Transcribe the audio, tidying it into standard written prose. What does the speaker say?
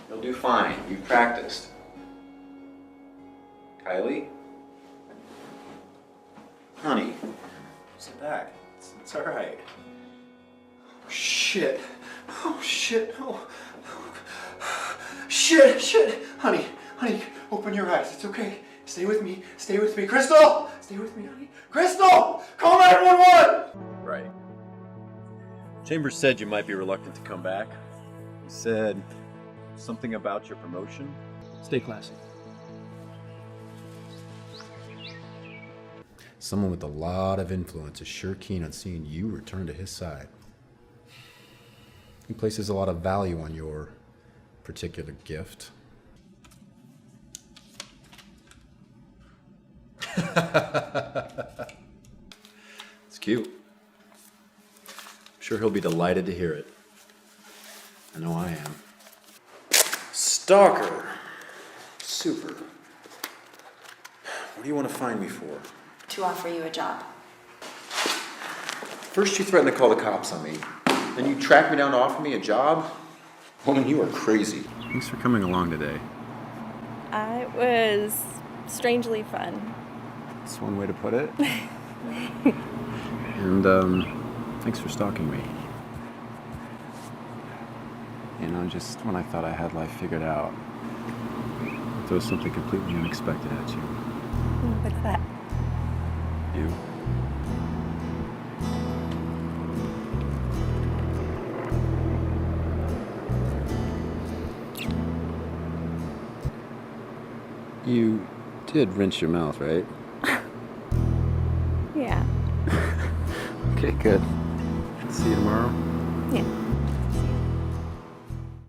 You'll do fine. You've practiced. Kylie? Honey, sit back. It's all right. Oh, shit. Oh, shit. Oh. Shit. Honey, open your eyes. It's okay. Stay with me. Crystal! Stay with me, honey. Crystal! Call 911! Right. Chambers said you might be reluctant to come back. He said something about your promotion. Stay classy. Someone with a lot of influence is sure keen on seeing you return to his side. He places a lot of value on your particular gift. It's cute. I'm sure he'll be delighted to hear it. I know I am. Stalker. Super. What do you want to find me for? To offer you a job. First you threatened to call the cops on me. Then you tracked me down to offer me a job? Woman, you are crazy. Thanks for coming along today. It was strangely fun. That's one way to put it. And, thanks for stalking me. You know, just when I thought I had life figured out, there was something completely unexpected at you. What's that? You. You did rinse your mouth, right? Yeah. Okay, good. See you tomorrow. Yeah.